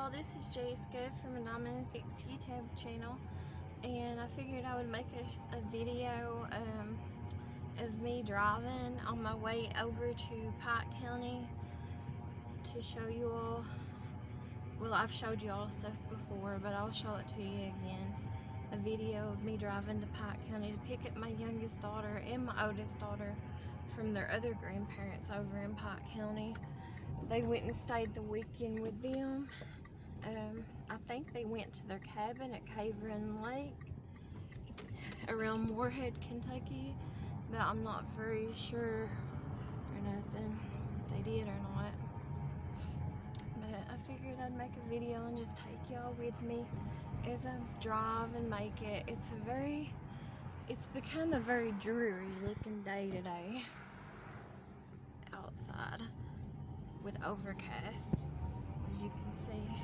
y'all, this is Jessica from a 996 YouTube channel, and I figured I would make a video of me driving on my way over to Pike County to show you all. Well, I've showed you all stuff before, but I'll show it to you again. A video of me driving to Pike County to pick up my youngest daughter and my oldest daughter from their other grandparents over in Pike County. They went and stayed the weekend with them. I think they went to their cabin at Cave Run Lake around Moorhead, Kentucky, but I'm not very sure or nothing if they did or not. But I figured I'd make a video and just take y'all with me as I drive and make it. It's become a very dreary looking day today outside with overcast, as you can see.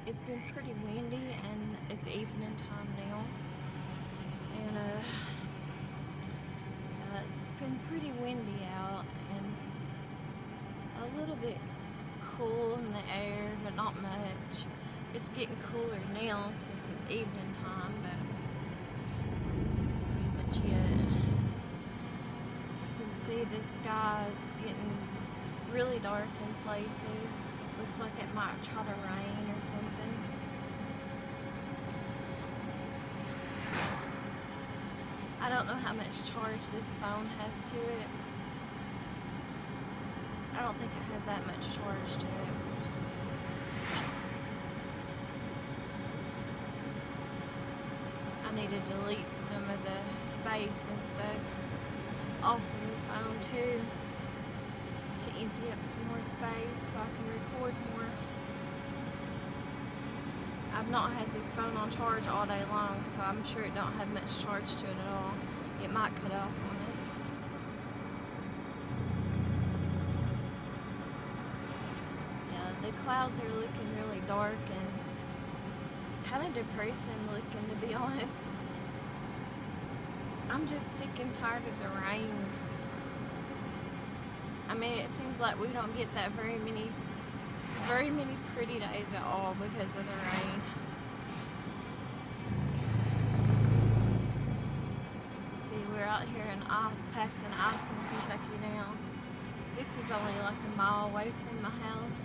It's been pretty windy and it's evening time now, and it's been pretty windy out and a little bit cool in the air, but not much. It's getting cooler now since it's evening time, but that's pretty much it. You can see the sky is getting really dark in places. Looks like it might try to rain or something. I don't know how much charge this phone has to it. I don't think it has that much charge to it. I need to delete some of the space and stuff off of the phone too, to empty up some more space so I can record more. I've not had this phone on charge all day long, so I'm sure it don't have much charge to it at all. It might cut off on us. Yeah, the clouds are looking really dark and kind of depressing looking, to be honest. I'm just sick and tired of the rain. I mean, it seems like we don't get that very many pretty days at all because of the rain. See, we're out here in passing Isom, Kentucky now. This is only like a mile away from my house.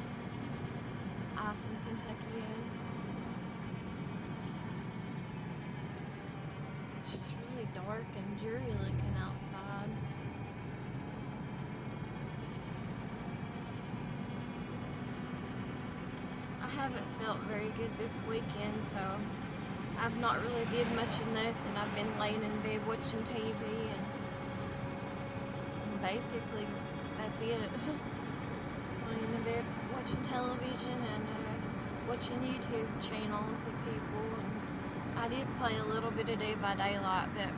Isom, Kentucky is. It's just really dark and dreary looking outside. I haven't felt very good this weekend, so I've not really did much of nothing. I've been laying in bed watching TV and basically that's it. Laying in bed watching television and watching YouTube channels of people. And I did play a little bit of Dead by Daylight, but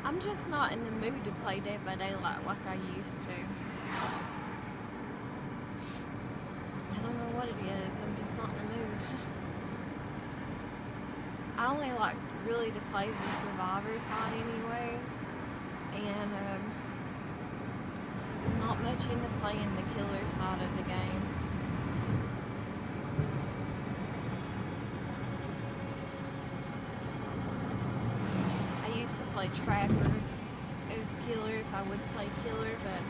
I'm just not in the mood to play Dead by Daylight like I used to. I don't know what it is, I'm just not in the mood. I only like really to play the survivor side anyways, and I'm not much into playing the killer side of the game. I used to play Trapper as killer if I would play killer, but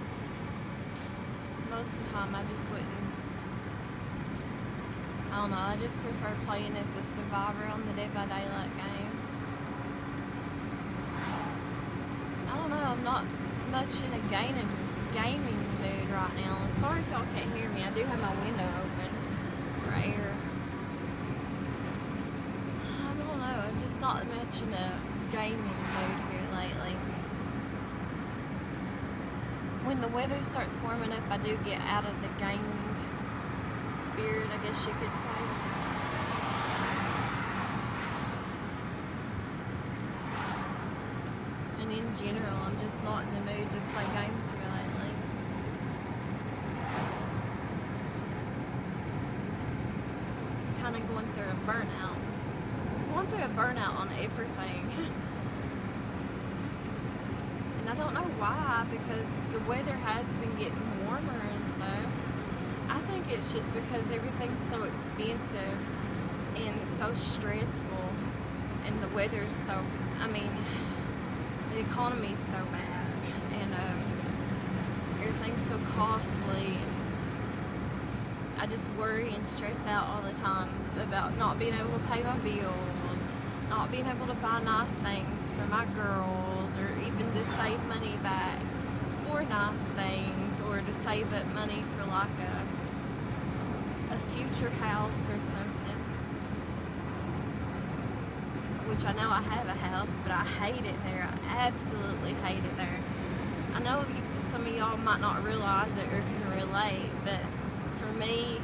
most of the time I just wouldn't. I don't know, I just prefer playing as a survivor on the Dead by Daylight game. I don't know, I'm not much in a gaming mood right now. Sorry if y'all can't hear me, I do have my window open for air. I don't know, I'm just not much in a gaming mood here lately. When the weather starts warming up, I do get out of the gaming spirit, I guess you could say. And in general, I'm just not in the mood to play games here lately. Kind of going through a burnout. Going through a burnout on everything. And I don't know why, because the weather has been getting warmer and stuff. I think it's just because everything's so expensive and so stressful, and the weather's so, I mean, the economy's so bad, and everything's so costly. I just worry and stress out all the time about not being able to pay my bills, not being able to buy nice things for my girls, or even to save money back for nice things, or to save up money for like a future house or something. Which I know I have a house, but I hate it there. I absolutely hate it there. I know some of y'all might not realize it or can relate, but for me,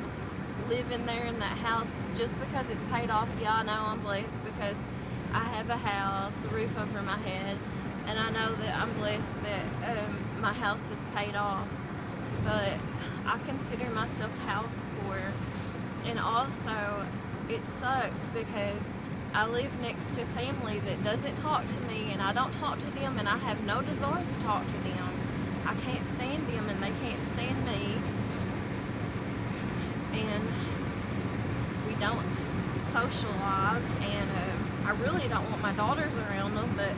living there in that house, just because it's paid off, yeah, I know I'm blessed because I have a house, a roof over my head, and I know that I'm blessed that my house is paid off, but I consider myself house poor. And also, it sucks because I live next to family that doesn't talk to me, and I don't talk to them, and I have no desires to talk to them. I can't stand them, and they can't stand me, and we don't socialize, and I really don't want my daughters around them, but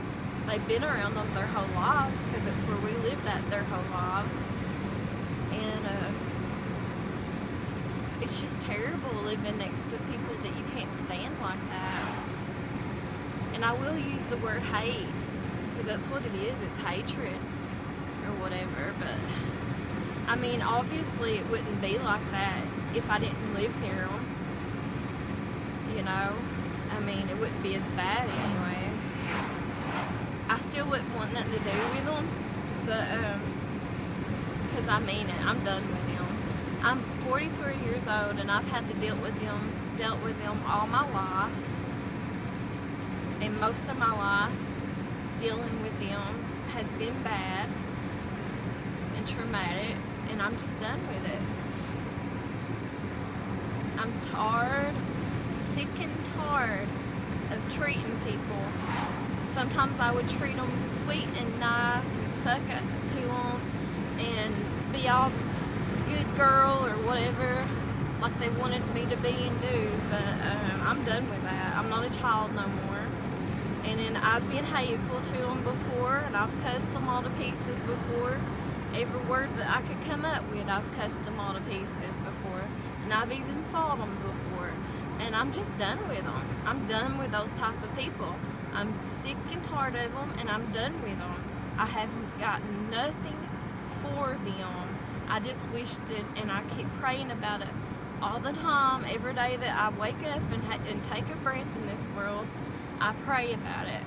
they've been around them their whole lives because it's where we lived at their whole lives. And it's just terrible living next to people that you can't stand like that. And I will use the word hate because that's what it is. It's hatred or whatever. But I mean, obviously it wouldn't be like that if I didn't live near them. You know, I mean, it wouldn't be as bad anyways. I still wouldn't want nothing to do with them, but because I mean it, I'm done with them. I'm 43 years old, and I've had to dealt with them all my life, and most of my life dealing with them has been bad and traumatic, and I'm just done with it. I'm tired, sick and tired of treating people. Sometimes I would treat them sweet and nice and suck up to them and be all good girl or whatever, like they wanted me to be and do, but I'm done with that. I'm not a child no more. And then I've been hateful to them before, and I've cussed them all to pieces before. Every word that I could come up with, I've cussed them all to pieces before, and I've even fought them before. And I'm just done with them. I'm done with those type of people. I'm sick and tired of them, and I'm done with them. I haven't got nothing for them. I just wish that, and I keep praying about it all the time, every day that I wake up and take a breath in this world. I pray about it,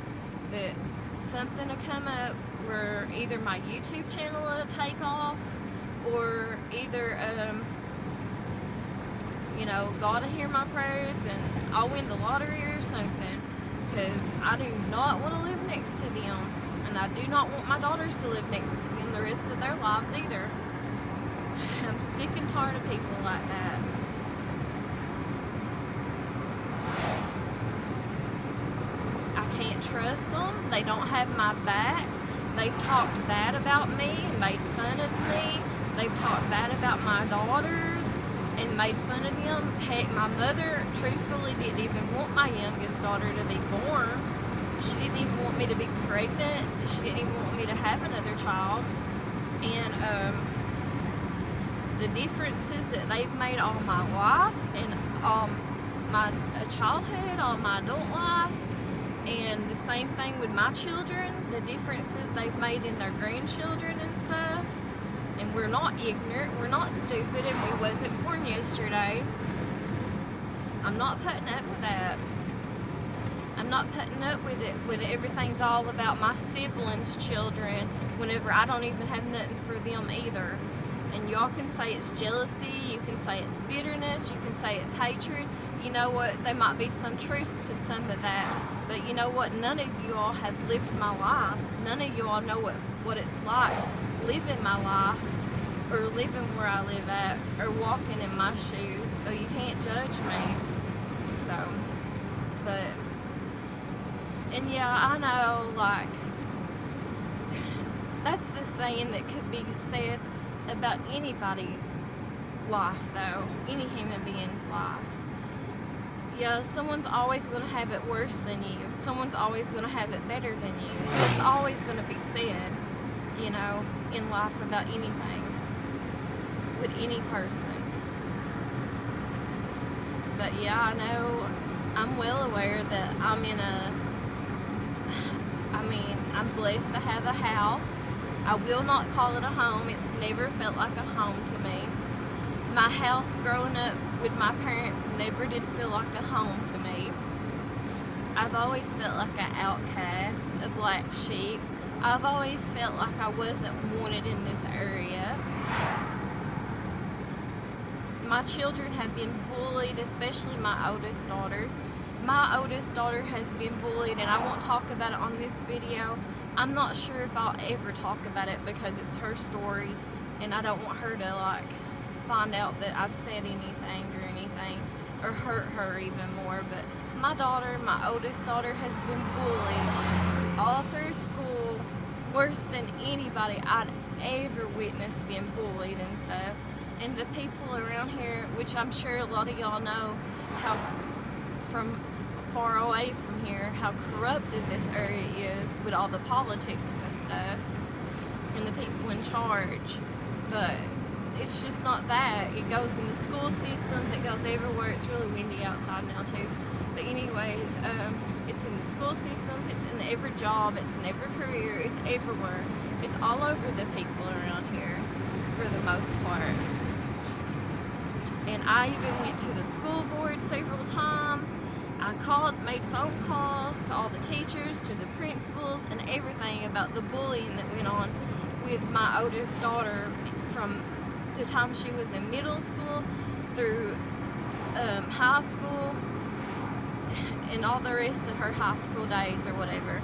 that something will come up where either my YouTube channel will take off, or either God will hear my prayers and I'll win the lottery or something, because I do not want to live next to them, and I do not want my daughters to live next to them the rest of their lives either. I'm sick and tired of people like that. I can't trust them. They don't have my back. They've talked bad about me and made fun of me. They've talked bad about my daughters and made fun of them. Heck, my mother truthfully didn't even want my youngest daughter to be born. She didn't even want me to be pregnant. She didn't even want me to have another child. And the differences that they've made all my life, and all my childhood, all my adult life, and the same thing with my children, the differences they've made in their grandchildren and stuff. And we're not ignorant, we're not stupid, and we wasn't born yesterday. I'm not putting up with that. I'm not putting up with it when everything's all about my siblings' children, whenever I don't even have nothing for them either. And y'all can say it's jealousy, you can say it's bitterness, you can say it's hatred. You know what, there might be some truth to some of that, but you know what, none of you all have lived my life. None of you all know what it's like living my life, or living where I live at, or walking in my shoes, so you can't judge me. So, but, and yeah, I know, like, that's the saying that could be said about anybody's life, though. Any human being's life. Yeah, someone's always going to have it worse than you. Someone's always going to have it better than you. It's always going to be said, you know, in life about anything with any person. But yeah, I know, I'm well aware that I'm blessed to have a house. I will not call it a home. It's never felt like a home to me. My house growing up with my parents never did feel like a home to me. I've always felt like an outcast, a black sheep. I've always felt like I wasn't wanted in this area. My children have been bullied, especially my oldest daughter. My oldest daughter has been bullied, and I won't talk about it on this video. I'm not sure if I'll ever talk about it because it's her story, and I don't want her to like find out that I've said anything or hurt her even more. But my daughter, my oldest daughter, has been bullied all through school, worse than anybody I'd ever witnessed being bullied and stuff. And the people around here, which I'm sure a lot of y'all know, how from far away from here, how corrupted this area is with all the politics and stuff and the people in charge. But it's just not that. It goes in the school systems, it goes everywhere. It's really windy outside now too. But anyways, it's in the school systems, it's in every job, it's in every career, it's everywhere. It's all over the people around here for the most part. And I even went to the school board several times. I made phone calls to all the teachers, to the principals, and everything about the bullying that went on with my oldest daughter from the time she was in middle school through high school and all the rest of her high school days or whatever.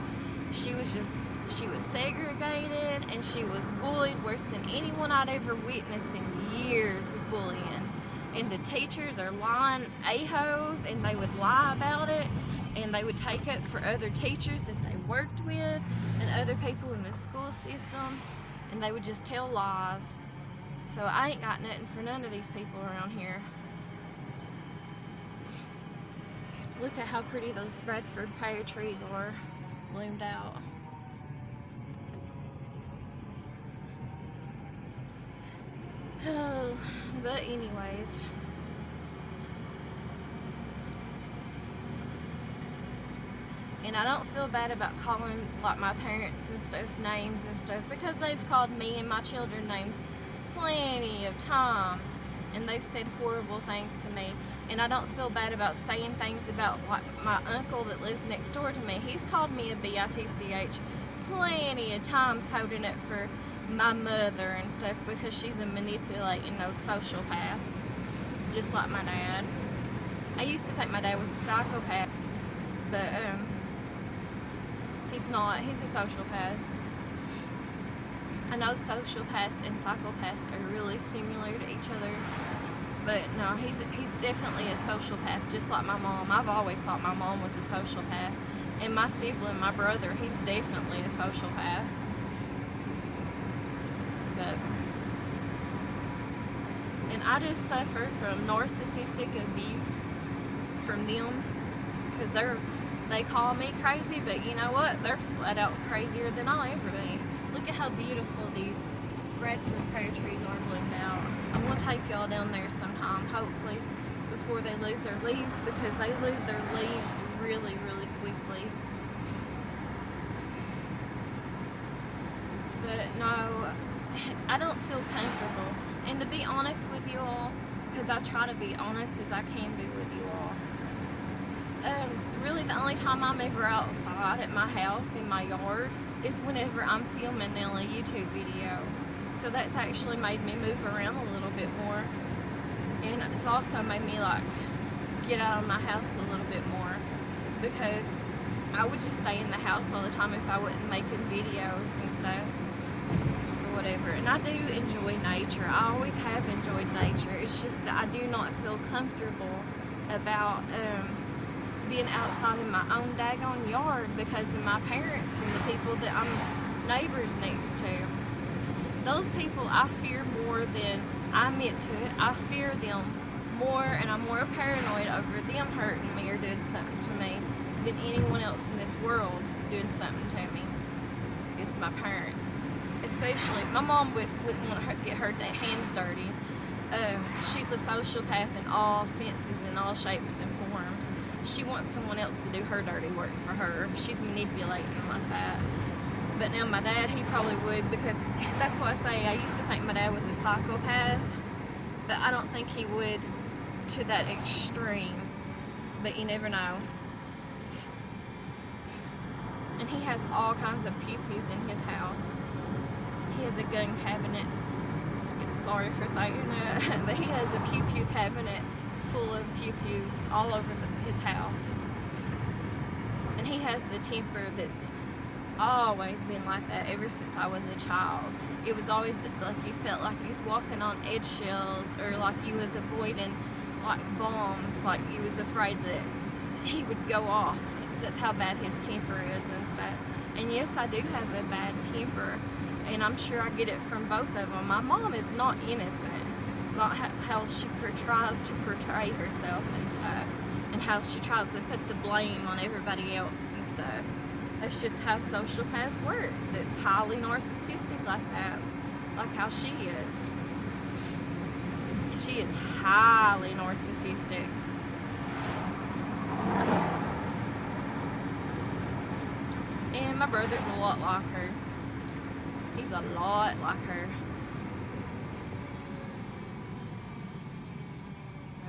She was segregated, and she was bullied worse than anyone I'd ever witnessed in years of bullying. And the teachers are lying a-holes, and they would lie about it, and they would take it for other teachers that they worked with and other people in the school system, and they would just tell lies. So I ain't got nothing for none of these people around here. Look at how pretty those Bradford pear trees are bloomed out. Oh, but anyways, and I don't feel bad about calling like my parents and stuff names and stuff, because they've called me and my children names plenty of times, and they've said horrible things to me. And I don't feel bad about saying things about like my uncle that lives next door to me. He's called me a bitch plenty of times, holding it for my mother and stuff, because she's a manipulating, sociopath, just like my dad. I used to think my dad was a psychopath, but he's not. He's a sociopath. I know sociopaths and psychopaths are really similar to each other, but no, he's definitely a sociopath, just like my mom. I've always thought my mom was a sociopath, and my sibling, my brother, he's definitely a sociopath. And I just suffer from narcissistic abuse from them, because they call me crazy, but you know what? They're flat out crazier than I'll ever be. Look at how beautiful these Bradford pear trees are bloomed out. I'm going to take y'all down there sometime, hopefully, before they lose their leaves, because they lose their leaves really, really quickly. But no, I don't feel comfortable. And to be honest with you all, because I try to be honest as I can be with you all, really the only time I'm ever outside at my house, in my yard, is whenever I'm filming now a YouTube video. So that's actually made me move around a little bit more. And it's also made me like get out of my house a little bit more, because I would just stay in the house all the time if I wasn't making videos and stuff. Whatever. And I do enjoy nature. I always have enjoyed nature. It's just that I do not feel comfortable about being outside in my own daggone yard because of my parents and the people that I'm neighbors next to. Those people I fear more than I admit to it, I fear them more, and I'm more paranoid over them hurting me or doing something to me than anyone else in this world doing something to me. It's my parents. Especially, my mom wouldn't want to get her hands dirty. She's a sociopath in all senses, in all shapes and forms. She wants someone else to do her dirty work for her. She's manipulating like that. But now my dad, he probably would, because that's what I say. I used to think my dad was a psychopath, but I don't think he would to that extreme. But you never know. And he has all kinds of pew-pews in his house. He has a gun cabinet. Sorry for saying that, but he has a pew-pew cabinet full of pew-pews all over his house. And he has the temper that's always been like that ever since I was a child. It was always like you felt like you was walking on eggshells, or like you was avoiding like bombs, like you was afraid that he would go off. That's how bad his temper is and stuff. And yes, I do have a bad temper, and I'm sure I get it from both of them. My mom is not innocent, not how she tries to portray herself and stuff, and how she tries to put the blame on everybody else and stuff. That's just how sociopaths work. That's highly narcissistic like that, like how she is. She is highly narcissistic. And my brother's a lot like her. He's a lot like her.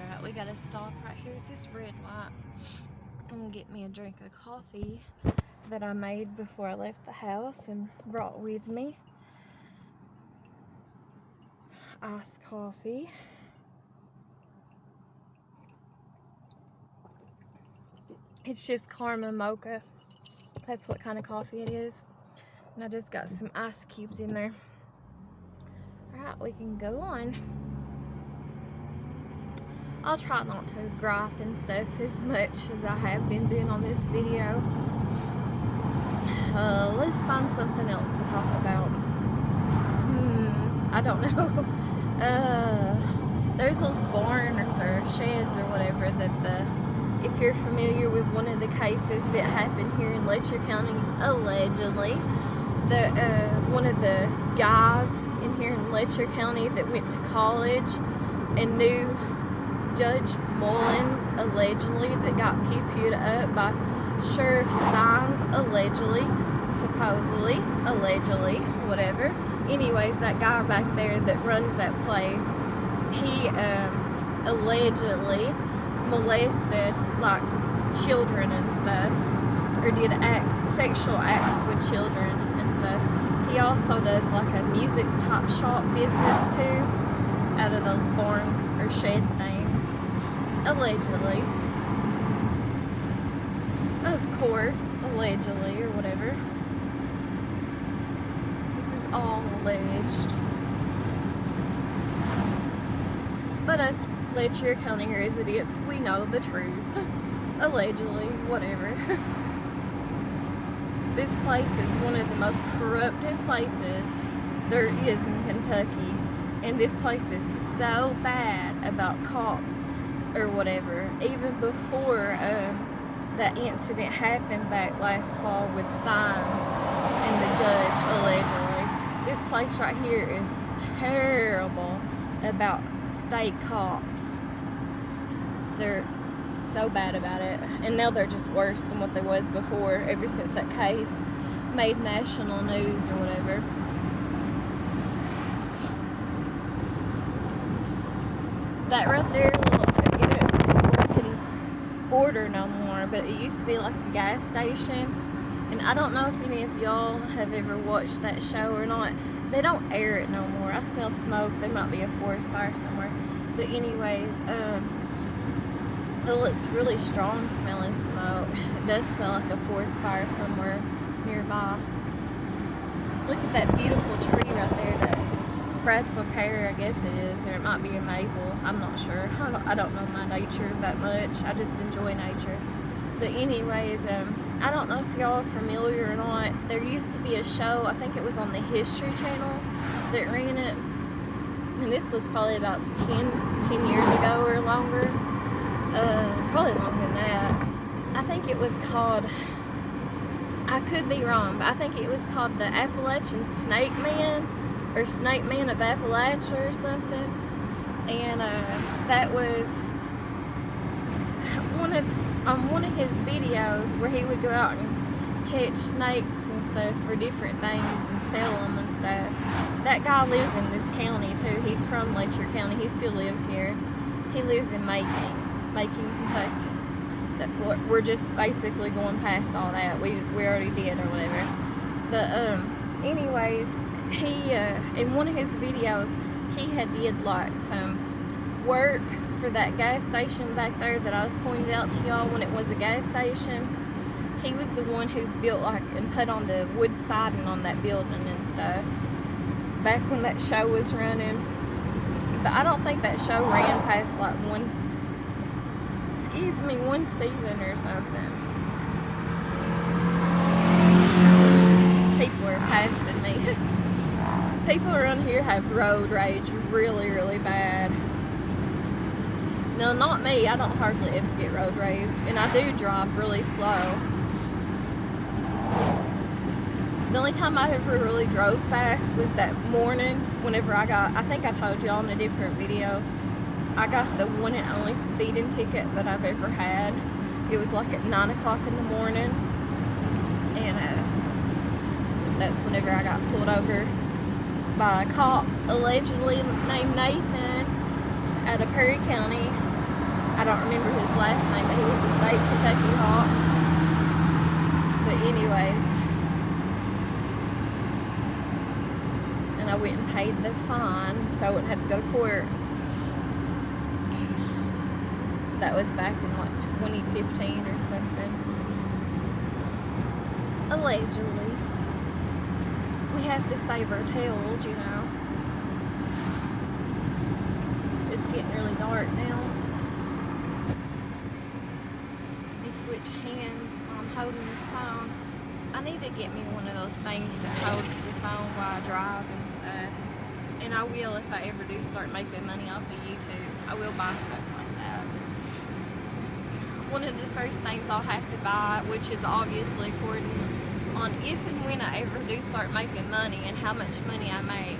Alright, we gotta stop right here at this red light and get me a drink of coffee that I made before I left the house and brought with me. Iced coffee. It's just caramel mocha. That's what kind of coffee it is. And I just got some ice cubes in there. Alright, we can go on. I'll try not to gripe and stuff as much as I have been doing on this video. Let's find something else to talk about. I don't know. There's those barns or sheds or whatever that if you're familiar with one of the cases that happened here in Letcher County, allegedly, one of the guys in here in Letcher County that went to college and knew Judge Mullins, allegedly, that got pew-pewed up by Sheriff Steins, allegedly, supposedly, allegedly, whatever. Anyways, that guy back there that runs that place, he allegedly molested like children and stuff, or did sexual acts with children and stuff. He also does like a music top shop business too, out of those barn or shed things, allegedly. Of course, allegedly or whatever. This is all alleged. But us Letcher County residents, we know the truth. Allegedly, whatever. This place is one of the most corrupted places there is in Kentucky. And this place is so bad about cops or whatever. Even before that incident happened back last fall with Steins and the judge, allegedly. This place right here is terrible about state cops. They're so bad about it, and now they're just worse than what they was before, ever since that case made national news or whatever. That right there, well, couldn't order no more, but it used to be like a gas station, and I don't know if any of y'all have ever watched that show or not. They don't air it no more. I smell smoke. There might be a forest fire somewhere. But anyways, well, it's really strong smelling smoke. It does smell like a forest fire somewhere nearby. Look at that beautiful tree right there, that Bradford pear, I guess it is, or it might be a maple. I'm not sure. I don't know my nature that much. I just enjoy nature. But anyways, I don't know if y'all are familiar or not. There used to be a show, I think it was on the History Channel, that ran it. and this was probably about 10 years ago or longer, probably longer than that. I think it was called, I could be wrong, but I think it was called the Appalachian Snake Man, or Snake Man of Appalachia or something. And that was one of his videos where he would go out and catch snakes and stuff for different things and sell them and stuff. That guy lives in this county too. He's from Letcher County. He still lives here. He lives in Macon, Kentucky. We're just basically going past all that. We already did or whatever. But anyways, he in one of his videos, he had did like some work for that gas station back there that I pointed out to y'all when it was a gas station. He was the one who built like and put on the wood siding on that building and stuff back when that show was running. But I don't think that show ran past like one season or something. People are passing me. People around here have road rage really, really bad. No, not me. I don't hardly ever get road rage, and I do drive really slow. The only time I ever really drove fast was that morning whenever I think I told y'all in a different video, I got the one and only speeding ticket that I've ever had. It was like at 9 o'clock in the morning, and that's whenever I got pulled over by a cop allegedly named Nathan out of Perry County. I don't remember his last name, but he was a state Kentucky cop. But anyways, and I went and paid the fine so I wouldn't have to go to court. That was back in like 2015 or something. Allegedly. We have to save our tails, you know. It's getting really dark now. They switch hands while I'm holding this phone. I need to get me one of those things that holds the phone while I drive and stuff. And I will if I ever do start making money off of YouTube. I will buy stuff like that. One of the first things I'll have to buy, which is obviously according on if and when I ever do start making money and how much money I make,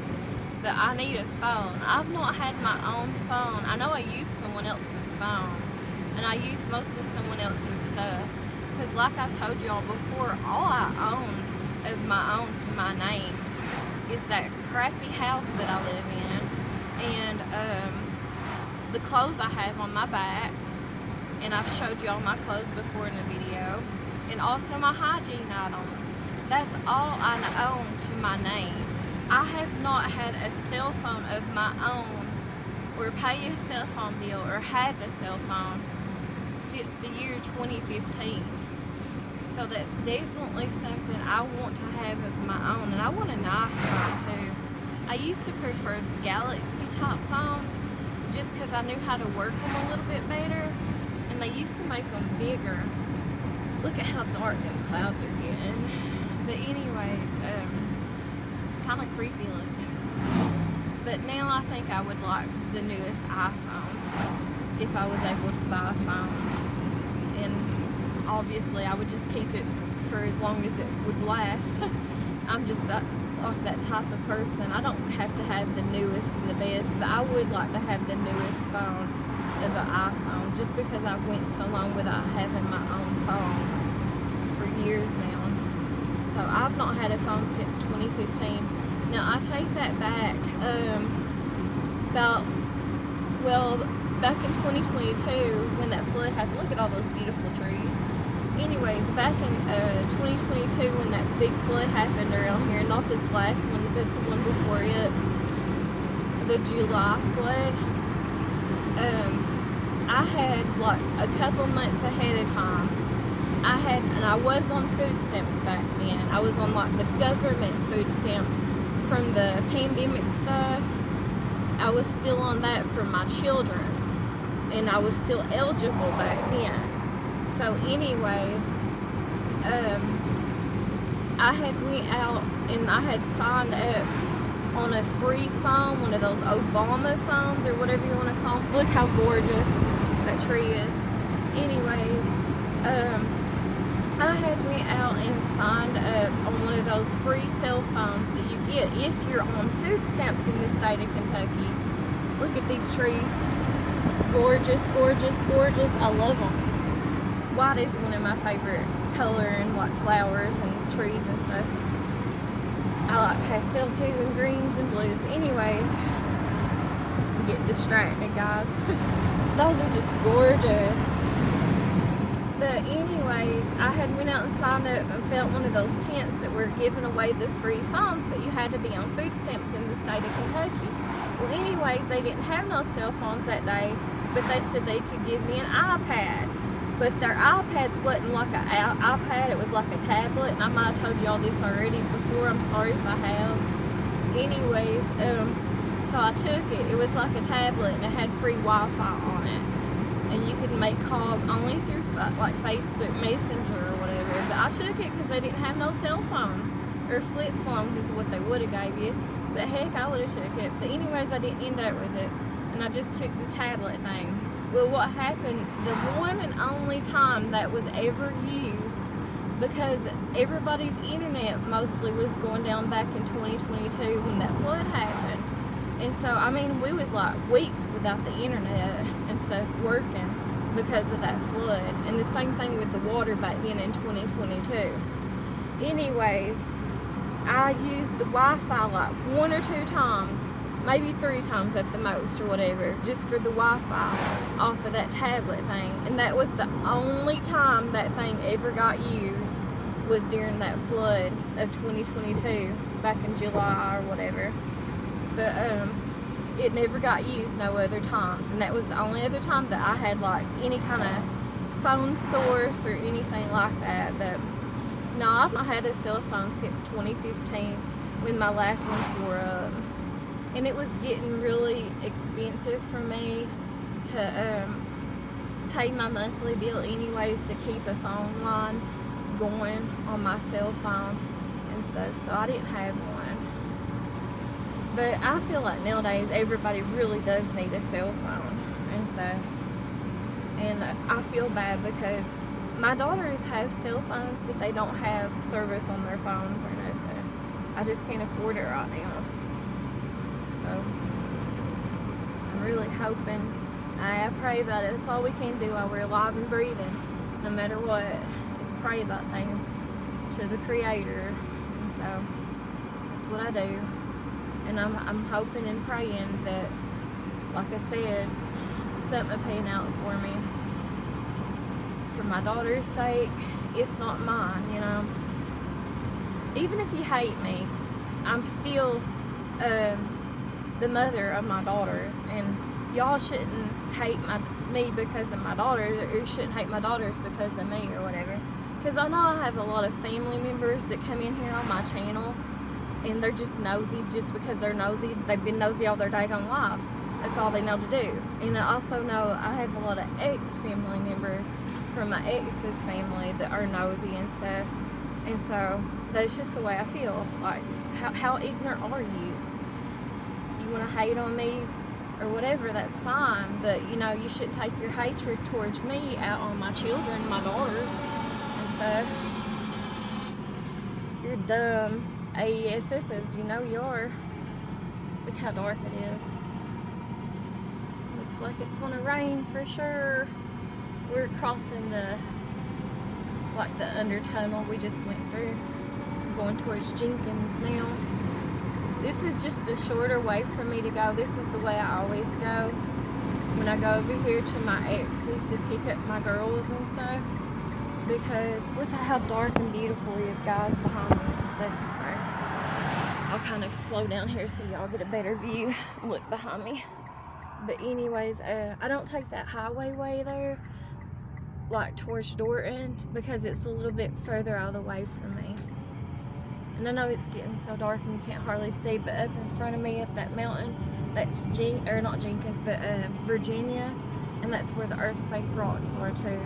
but I need a phone. I've not had my own phone. I know I use someone else's phone, and I use most of someone else's stuff, because like I've told y'all before, all I own of my own to my name is that crappy house that I live in, and the clothes I have on my back, and I've showed y'all my clothes before in the video, and also my hygiene items. That's all I own to my name. I have not had a cell phone of my own, or pay a cell phone bill, or have a cell phone since the year 2015. So that's definitely something I want to have of my own, and I want a nice phone too. I used to prefer the Galaxy top phones just because I knew how to work them a little bit better, and they used to make them bigger. Look at how dark them clouds are getting. But anyways, kind of creepy looking. But now I think I would like the newest iPhone if I was able to buy a phone. And obviously I would just keep it for as long as it would last. I'm just like that type of person. I don't have to have the newest and the best, but I would like to have the newest phone of an iPhone, just because I've went so long without having my own phone for years now. So I've not had a phone since 2015. Now I take that back. Back in 2022 when that flood happened. Look at all those beautiful trees. Anyways, back in 2022 when that big flood happened around here, not this last one, but the one before it, the July flood. I had like a couple months ahead of time. And I was on food stamps back then. I was on like the government food stamps from the pandemic stuff. I was still on that for my children, and I was still eligible back then. So anyways, I had went out and I had signed up on a free phone, one of those Obama phones or whatever you want to call them. Look how gorgeous that tree is. Anyways, I had went out and signed up on one of those free cell phones that you get if you're on food stamps in the state of Kentucky. Look at these trees. Gorgeous, gorgeous, gorgeous. I love them. White is one of my favorite color and like flowers and trees and stuff. I like pastels too, and greens and blues. But anyways, I'm getting distracted, guys. Those are just gorgeous. But anyways, I had went out and signed up and felt one of those tents that were giving away the free phones, but you had to be on food stamps in the state of Kentucky. Well, anyways, they didn't have no cell phones that day, but they said they could give me an iPad. But their iPads wasn't like an iPad, it was like a tablet, and I might have told y'all this already before, I'm sorry if I have. Anyways, so I took it. It was like a tablet and it had free Wi-Fi on it. And you could make calls only through like Facebook Messenger or whatever. But I took it because they didn't have no cell phones. Or flip phones is what they would have gave you. But heck, I would have took it. But anyways, I didn't end up with it. And I just took the tablet thing. Well, what happened, the one and only time that was ever used, because everybody's internet mostly was going down back in 2022 when that flood happened. And so, I mean, we was like weeks without the internet and stuff working because of that flood. And the same thing with the water back then in 2022. Anyways, I used the Wi-Fi like 1 or 2 times, maybe 3 times at the most or whatever, just for the Wi-Fi off of that tablet thing. And that was the only time that thing ever got used, was during that flood of 2022 back in July or whatever. But it never got used no other times, and that was the only other time that I had like any kind of phone source or anything like that. But no, I've not had a cell phone since 2015 when my last one tore up, and it was getting really expensive for me to pay my monthly bill anyways to keep a phone line going on my cell phone and stuff, so I didn't have one. But I feel like nowadays everybody really does need a cell phone and stuff. And I feel bad because my daughters have cell phones, but they don't have service on their phones or nothing. I just can't afford it right now. So I'm really hoping. I pray about it. That's all we can do while we're alive and breathing, no matter what. Is pray about things to the Creator. And so that's what I do. And I'm hoping and praying that, like I said, something will pan out for me. For my daughter's sake, if not mine, you know. Even if you hate me, I'm still the mother of my daughters. And y'all shouldn't hate me because of my daughters, or you shouldn't hate my daughters because of me or whatever. Because I know I have a lot of family members that come in here on my channel, and they're just nosy just because they're nosy. They've been nosy all their daggone lives. That's all they know to do. And I also know I have a lot of ex-family members from my ex's family that are nosy and stuff. And so that's just the way I feel. Like, how ignorant are you? You want to hate on me or whatever, that's fine. But, you know, you shouldn't take your hatred towards me out on my children, my daughters and stuff. You're dumb. AESS's, you know you are. Look how dark it is. Looks like it's gonna rain for sure. We're crossing the under tunnel we just went through. Going towards Jenkins now. This is just a shorter way for me to go. This is the way I always go when I go over here to my ex's to pick up my girls and stuff. Because look at how dark and beautiful it is, guys, behind me and stuff. I'll kind of slow down here so y'all get a better view. Look behind me. But anyways, I don't take that highway way there, like towards Dorton, because it's a little bit further out of the way from me. And I know it's getting so dark and you can't hardly see, but up in front of me, up that mountain, that's not Jenkins, but Virginia, and that's where the earthquake rocks are too.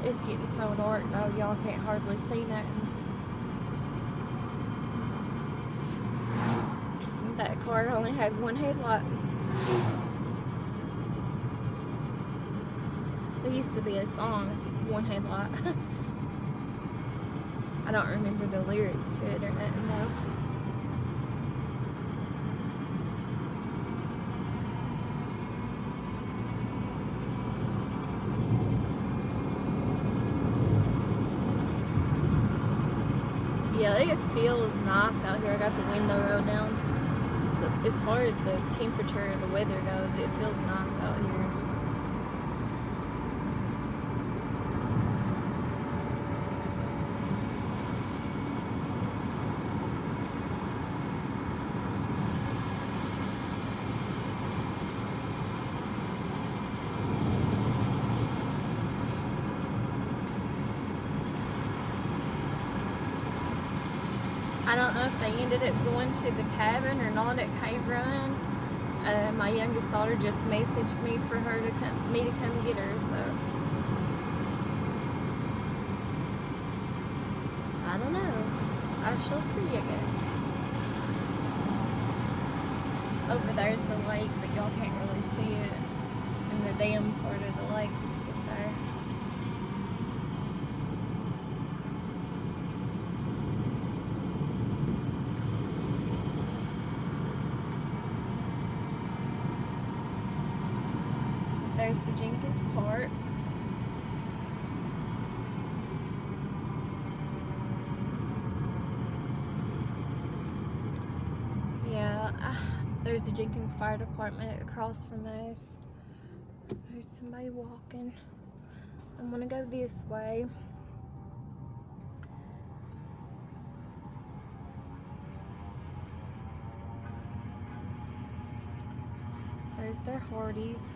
It's getting so dark though, y'all can't hardly see nothing. That car only had one headlight. There used to be a song, One Headlight. I don't remember the lyrics to it or nothing though. Yeah, it feels nice out here. I got the window rolled down. As far as the temperature and the weather goes, it feels nice out here. I don't know if they ended up going to the cabin or not at Cave Run. My youngest daughter just messaged me for her to come get her, so I don't know. I shall see, I guess. Over there's the lake, but y'all can't really see it. And the dam part of the lake is there. There's the Jenkins part. Yeah, there's the Jenkins Fire Department across from us. There's somebody walking. I'm gonna go this way. There's their Hardee's.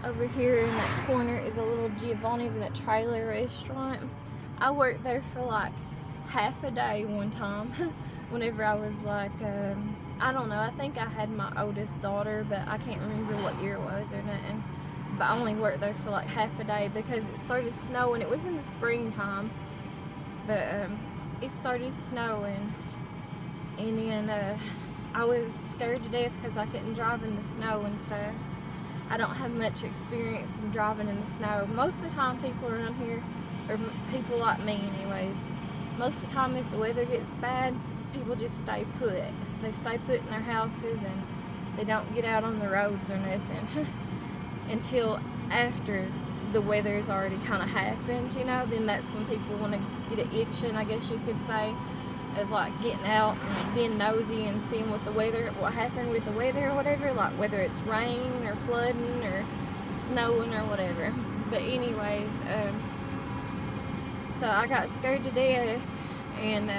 Over here in that corner is a little Giovanni's and a trailer restaurant. I worked there for like half a day one time whenever I was like, I don't know, I think I had my oldest daughter, but I can't remember what year it was or nothing. But I only worked there for like half a day because it started snowing. It was in the springtime, but it started snowing, and then I was scared to death because I couldn't drive in the snow and stuff. I don't have much experience in driving in the snow. Most of the time people around here, or people like me anyways, most of the time if the weather gets bad, people just stay put. They stay put in their houses and they don't get out on the roads or nothing until after the weather's already kind of happened, you know. Then that's when people want to get it itching, I guess you could say, of like getting out and being nosy and seeing what happened with the weather or whatever, like whether it's rain or flooding or snowing or whatever. But anyways, so I got scared to death, and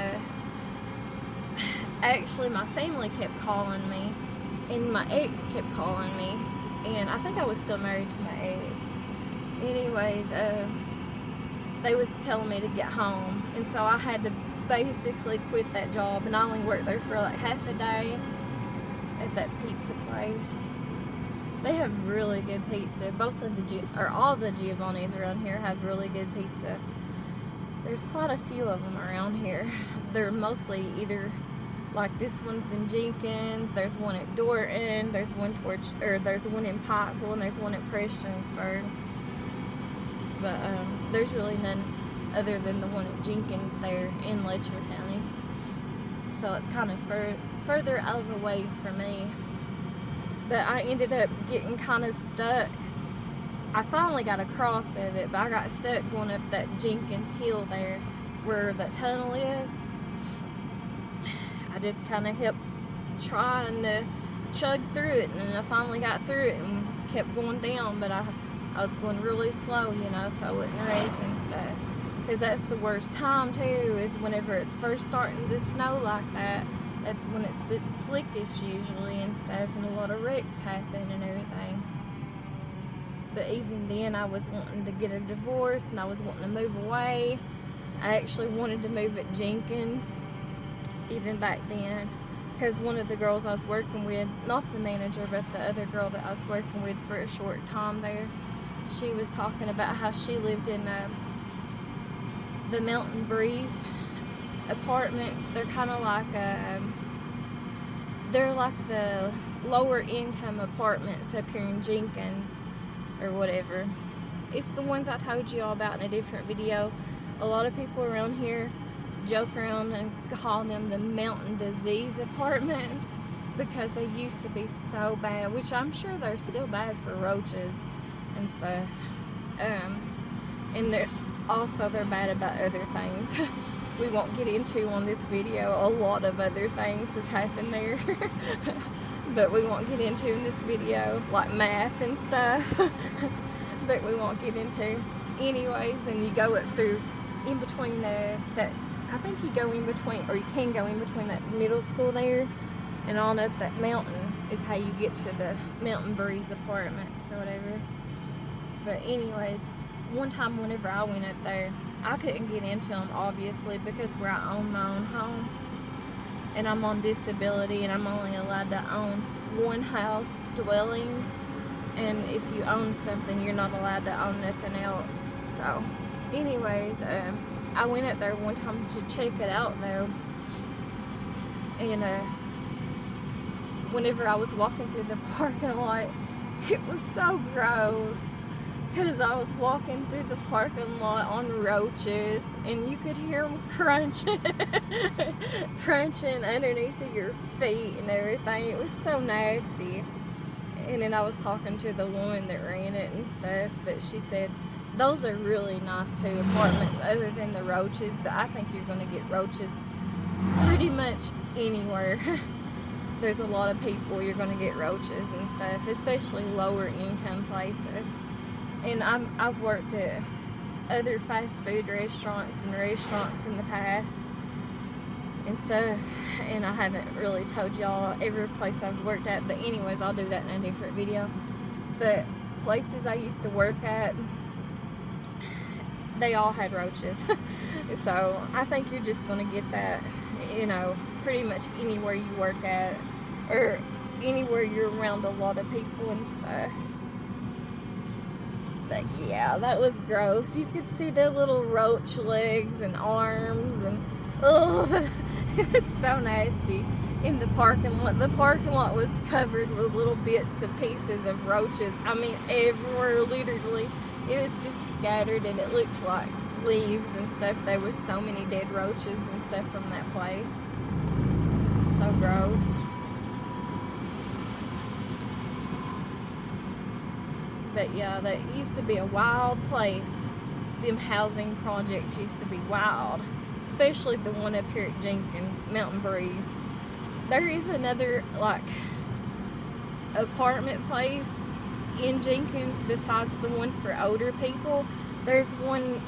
actually my family kept calling me, and my ex kept calling me, and I think I was still married to my ex. Anyways, they was telling me to get home, and so I had to basically quit that job, and I only worked there for like half a day at that pizza place. They have really good pizza. All the Giovanni's around here have really good pizza. There's quite a few of them around here. They're mostly either like this one's in Jenkins, there's one at Dorton, there's one in Pikeville, and there's one at Prestonsburg. But there's really none other than the one at Jenkins there in Letcher County. So it's kind of further out of the way for me. But I ended up getting kind of stuck. I finally got across of it, but I got stuck going up that Jenkins Hill there where the tunnel is. I just kind of kept trying to chug through it, and then I finally got through it and kept going down, but I was going really slow, you know, so I wouldn't wreck and stuff. Because that's the worst time too, is whenever it's first starting to snow like that. That's when it's slickest usually and stuff, and a lot of wrecks happen and everything. But even then, I was wanting to get a divorce, and I was wanting to move away. I actually wanted to move at Jenkins, even back then, because one of the girls I was working with, not the manager, but the other girl that I was working with for a short time there, she was talking about how she lived in the Mountain Breeze apartments. They're kind of like they're like the lower income apartments up here in Jenkins or whatever. It's the ones I told you all about in a different video. A lot of people around here joke around and call them the mountain disease apartments because they used to be so bad, which I'm sure they're still bad for roaches and stuff. And they're bad about other things. We won't get into on this video a lot of other things that's happened there. But we won't get into in this video, like math and stuff. But we won't get into anyways. And you go up through in between that, I think you go in between, or you can go in between that middle school there and on up that mountain is how you get to the Mountain Breeze apartments or whatever. But anyways, one time whenever I went up there, I couldn't get into them obviously because where I own my own home and I'm on disability and I'm only allowed to own one house dwelling, and if you own something you're not allowed to own nothing else. So anyways, I went up there one time to check it out though, and whenever I was walking through the parking lot, it was so gross because I was walking through the parking lot on roaches and you could hear them crunching crunching underneath of your feet and everything. It was so nasty. And then I was talking to the woman that ran it and stuff, but she said those are really nice too, apartments, other than the roaches. But I think you're going to get roaches pretty much anywhere. There's a lot of people, you're going to get roaches and stuff, especially lower income places. And I've worked at other fast food restaurants and restaurants in the past and stuff, and I haven't really told y'all every place I've worked at, but anyways, I'll do that in a different video. But places I used to work at, they all had roaches. So I think you're just going to get that, you know, pretty much anywhere you work at or anywhere you're around a lot of people and stuff. But yeah, that was gross. You could see the little roach legs and arms and oh, it's so nasty. In the parking lot, the parking lot was covered with little bits and pieces of roaches. I mean, everywhere, literally. It was just scattered and it looked like leaves and stuff. There was so many dead roaches and stuff from that place. So gross. But yeah, that used to be a wild place. Them housing projects used to be wild. Especially the one up here at Jenkins, Mountain Breeze. There is another, like, apartment place in Jenkins besides the one for older people. There's one,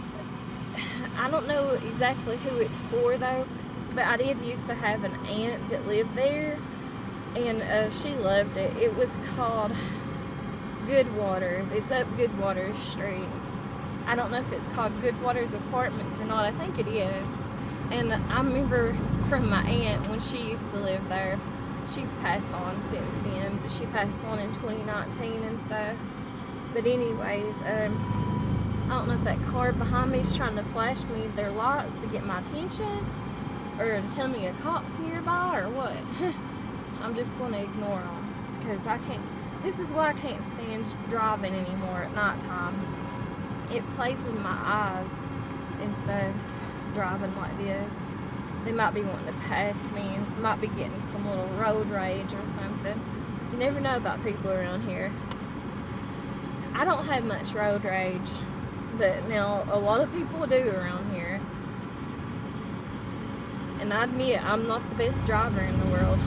I don't know exactly who it's for though, but I did used to have an aunt that lived there, and she loved it. It was called Good Waters. It's up Good Waters Street. I don't know if it's called Good Waters Apartments or not. I think it is. And I remember from my aunt when she used to live there. She's passed on since then, but she passed on in 2019 and stuff. But anyways, I don't know if that car behind me is trying to flash me their lights to get my attention or to tell me a cop's nearby or what. I'm just going to ignore them because I can't. This is why I can't stand driving anymore at nighttime. It plays with my eyes and stuff, driving like this. They might be wanting to pass me and might be getting some little road rage or something. You never know about people around here. I don't have much road rage, but now a lot of people do around here. And I admit, I'm not the best driver in the world.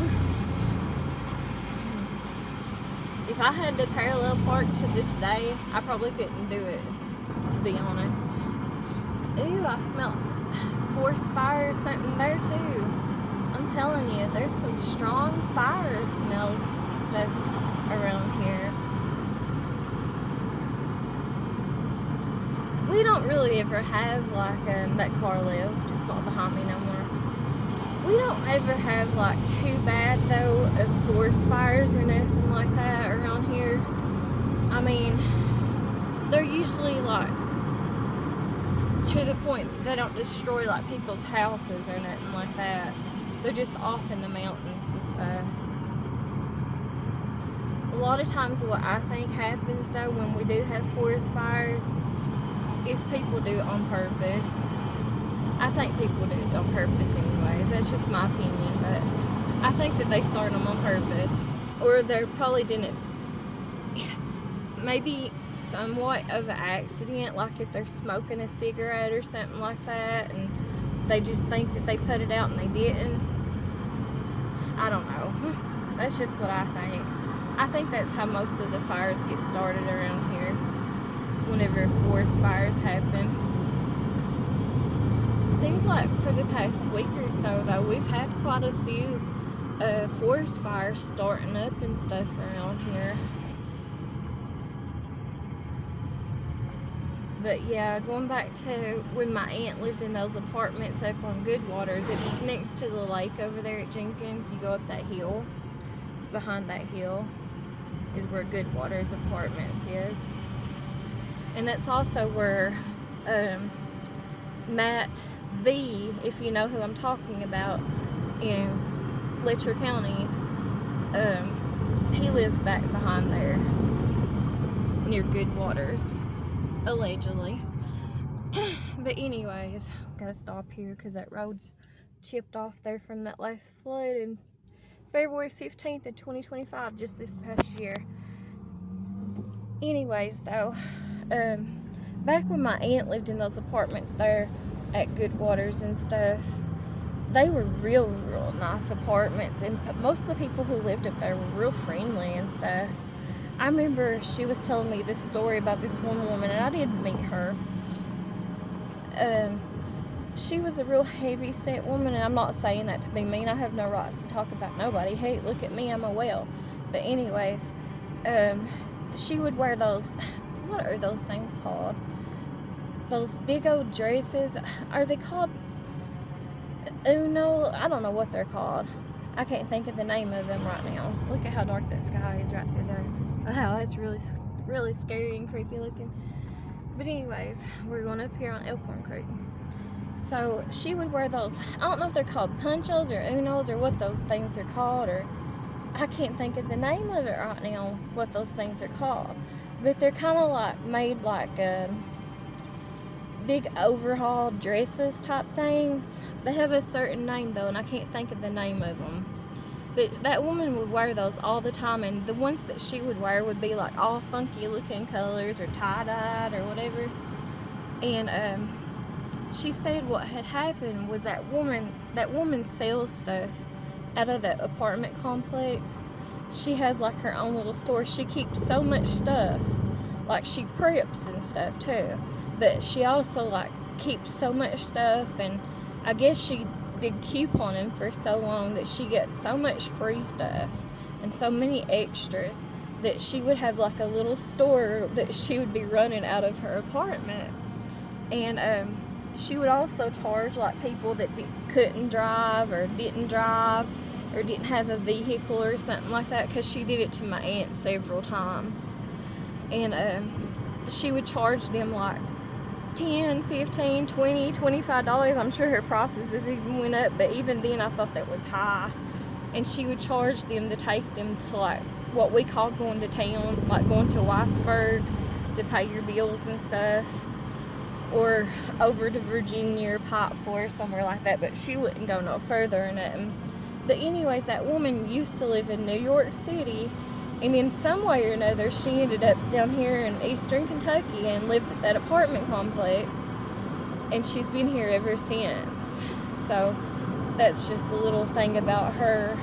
If I had to parallel park to this day, I probably couldn't do it, to be honest. Ooh, I smell forest fire or something there too. I'm telling you, there's some strong fire smells and stuff around here. We don't really ever have like that car lift. It's not behind me no more. We don't ever have like too bad though of forest fires or nothing like that around here. I mean, they're usually like to the point that they don't destroy like people's houses or nothing like that. They're just off in the mountains and stuff. A lot of times what I think happens though when we do have forest fires is people do it on purpose. I think people do it on purpose anyways. That's just my opinion, but I think that they start them on purpose. Or they probably didn't, maybe somewhat of an accident, like if they're smoking a cigarette or something like that, and they just think that they put it out and they didn't. I don't know. That's just what I think. I think that's how most of the fires get started around here, whenever forest fires happen. Seems like for the past week or so though, we've had quite a few forest fires starting up and stuff around here. But yeah, going back to when my aunt lived in those apartments up on Goodwaters, it's next to the lake over there at Jenkins. You go up that hill, it's behind that hill is where Goodwaters Apartments is. And that's also where Matt B, if you know who I'm talking about, in Letcher County, he lives back behind there near Goodwaters, allegedly. But anyways, gotta stop here because that road's chipped off there from that last flood in February 15th of 2025, just this past year. Anyways though, back when my aunt lived in those apartments there at Goodwaters and stuff, they were real nice apartments, and most of the people who lived up there were real friendly and stuff. I remember she was telling me this story about this one woman, and I did meet her. She was a real heavy set woman, and I'm not saying that to be mean. I have no rights to talk about nobody. Hey, look at me, I'm a whale. But anyways, she would wear those, what are those things called? Those big old dresses. Are they called Uno? I don't know what they're called. I can't think of the name of them right now. Look at how dark that sky is right through there. Wow, that's really scary and creepy looking. But anyways, we're going up here on Elkhorn Creek. So she would wear those, I don't know if they're called ponchos or unos or what those things are called, or I can't think of the name of it right now, what those things are called. But they're kind of like made like big overhaul dresses type things. They have a certain name though, and I can't think of the name of them. But that woman would wear those all the time, and the ones that she would wear would be like all funky looking colors or tie-dyed or whatever. And she said what had happened was that woman sells stuff out of that apartment complex. She has like her own little store. She keeps so much stuff, like she preps and stuff too, but she also like keeps so much stuff, and I guess she did couponing for so long that she gets so much free stuff and so many extras that she would have like a little store that she would be running out of her apartment. And she would also charge like people that couldn't drive or didn't drive or didn't have a vehicle or something like that, because she did it to my aunt several times. And she would charge them like $10, $15, $20, $25. I'm sure her prices even went up, but even then I thought that was high. And she would charge them to take them to like what we call going to town, like going to Weisberg to pay your bills and stuff, or over to Virginia or Pikeville or somewhere like that, but she wouldn't go no further or nothing. But anyways, that woman used to live in New York City, and in some way or another she ended up down here in eastern Kentucky and lived at that apartment complex, and she's been here ever since. So that's just a little thing about her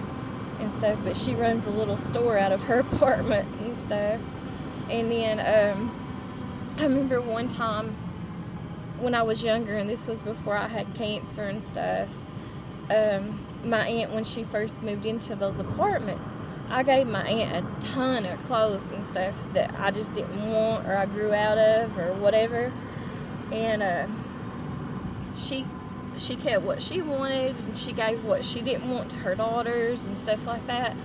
and stuff, but she runs a little store out of her apartment and stuff. And then I remember one time when I was younger, and this was before I had cancer and stuff, my aunt, when she first moved into those apartments, I gave my aunt a ton of clothes and stuff that I just didn't want, or I grew out of, or whatever. And she she kept what she wanted, and she gave what she didn't want to her daughters and stuff like that.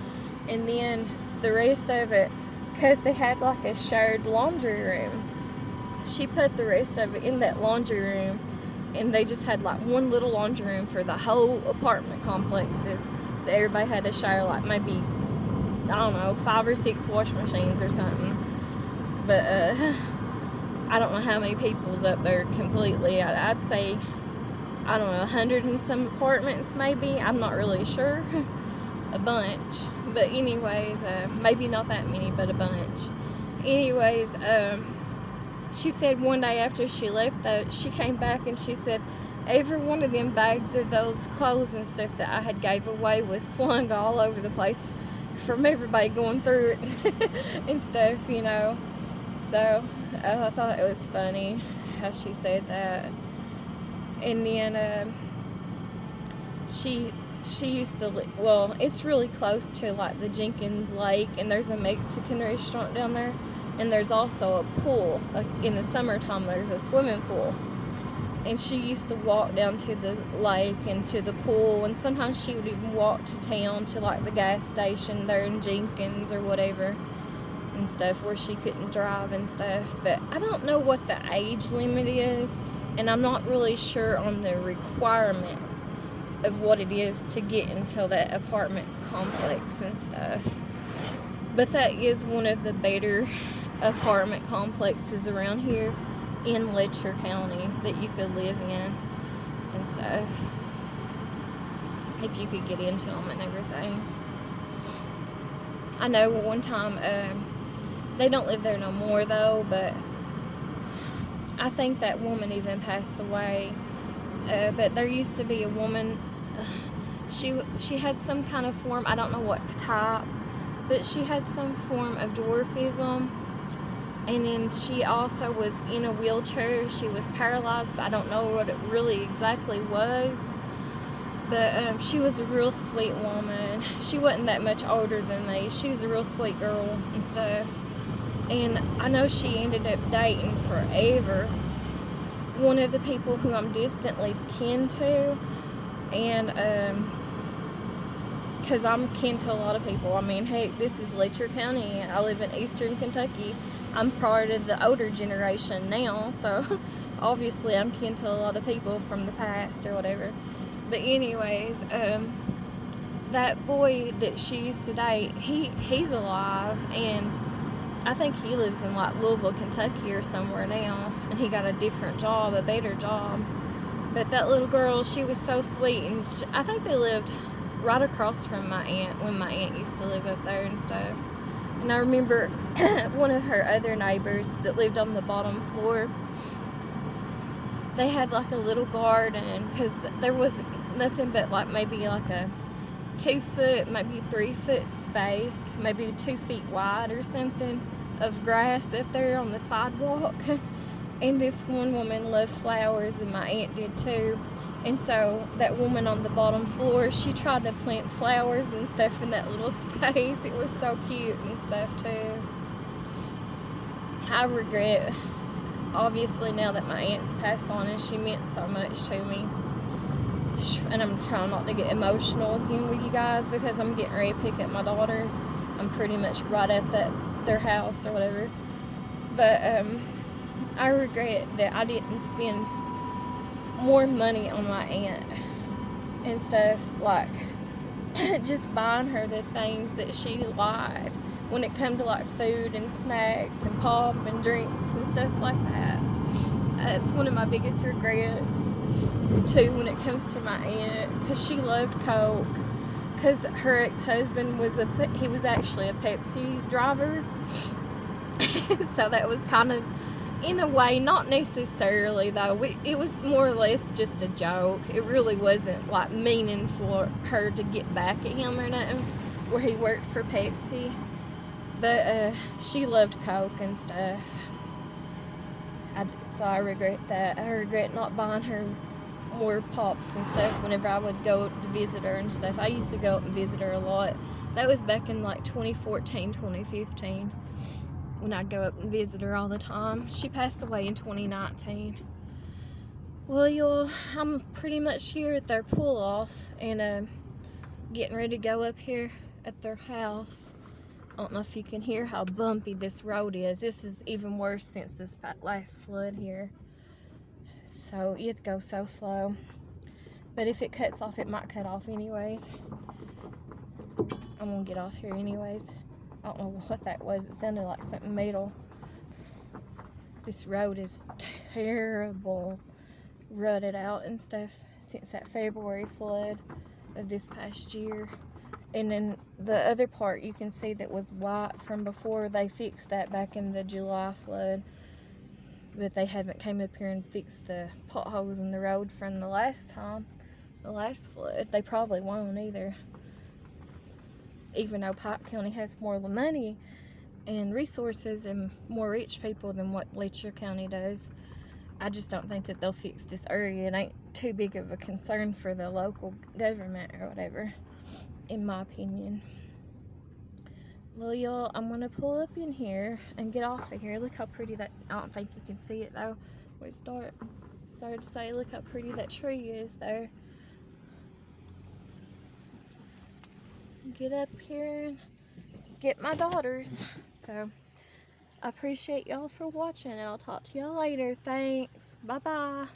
And then the rest of it, because they had like a shared laundry room, she put the rest of it in that laundry room, and they just had like one little laundry room for the whole apartment complexes that everybody had to share, like maybe, I don't know, 5 or 6 wash machines or something. But I don't know how many people's up there completely. I'd say, I don't know, 100 and some apartments maybe. I'm not really sure. A bunch. But anyways, maybe not that many, but a bunch. Anyways, she said one day after she left, though, she came back and she said every one of them bags of those clothes and stuff that I had gave away was slung all over the place from everybody going through it and stuff, you know. So I thought it was funny how she said that. And then she used to live, well, it's really close to like the Jenkins Lake, and there's a Mexican restaurant down there, and there's also a pool. In the summertime there's a swimming pool, and she used to walk down to the lake and to the pool, and sometimes she would even walk to town to like the gas station there in Jenkins or whatever and stuff, where she couldn't drive and stuff. But I don't know what the age limit is, and I'm not really sure on the requirements of what it is to get into that apartment complex and stuff. But that is one of the better apartment complexes around here in Letcher County that you could live in and stuff, if you could get into them and everything. I know one time, they don't live there no more though, but I think that woman even passed away. But there used to be a woman, she had some kind of form, I don't know what type, but she had some form of dwarfism, and then she also was in a wheelchair. She was paralyzed, but I don't know what it really exactly was. But she was a real sweet woman. She wasn't that much older than me. She was a real sweet girl and stuff. And I know she ended up dating forever one of the people who I'm distantly kin to, and because I'm kin to a lot of people. I mean, heck, this is Letcher County. I live in eastern Kentucky. I'm part of the older generation now, so obviously I'm kin to a lot of people from the past or whatever. But anyways, that boy that she used to date, he's alive, and I think he lives in like Louisville, Kentucky or somewhere now, and he got a different job, a better job. But that little girl, she was so sweet, and I think they lived right across from my aunt when my aunt used to live up there and stuff. And I remember one of her other neighbors that lived on the bottom floor, they had like a little garden, because there was nothing but like maybe like a 2 foot, maybe 3 foot space, maybe 2 feet wide or something of grass up there on the sidewalk. And this one woman loved flowers, and my aunt did too. And so that woman on the bottom floor, she tried to plant flowers and stuff in that little space. It was so cute and stuff too. I regret, obviously, now that my aunt's passed on, and she meant so much to me. And I'm trying not to get emotional again with you guys, because I'm getting ready to pick up my daughters. I'm pretty much right at their house or whatever. But I regret that I didn't spend more money on my aunt and stuff, like just buying her the things that she liked when it come to like food and snacks and pop and drinks and stuff like that. That's one of my biggest regrets too when it comes to my aunt, because she loved Coke, because her ex-husband was he was actually a Pepsi driver. So that was kind of, in a way, not necessarily though, it was more or less just a joke. It really wasn't like meaning for her to get back at him or nothing, where he worked for Pepsi. But she loved Coke and stuff. So I regret that. I regret not buying her more pops and stuff whenever I would go to visit her and stuff. I used to go up and visit her a lot. That was back in like 2014, 2015, when I'd go up and visit her all the time. She passed away in 2019. Well, y'all, I'm pretty much here at their pull off and getting ready to go up here at their house. I don't know if you can hear how bumpy this road is. This is even worse since this last flood here. So you have to go so slow. But if it cuts off, it might cut off anyways. I'm gonna get off here anyways. I don't know what that was. It sounded like something metal. This road is terrible, rutted out and stuff since that February flood of this past year. And then the other part you can see that was white from before, they fixed that back in the July flood. But they haven't came up here and fixed the potholes in the road from the last time, the last flood. They probably won't either. Even though Pike County has more money and resources and more rich people than what Letcher County does, I just don't think that they'll fix this area. It ain't too big of a concern for the local government or whatever, in my opinion. Well, y'all, I'm gonna pull up in here and get off of here. Look how pretty that, I don't think you can see it though. It's dark. Sorry to say, look how pretty that tree is there. Get up here and get my daughters. So I appreciate y'all for watching, and I'll talk to y'all later. Thanks. Bye bye.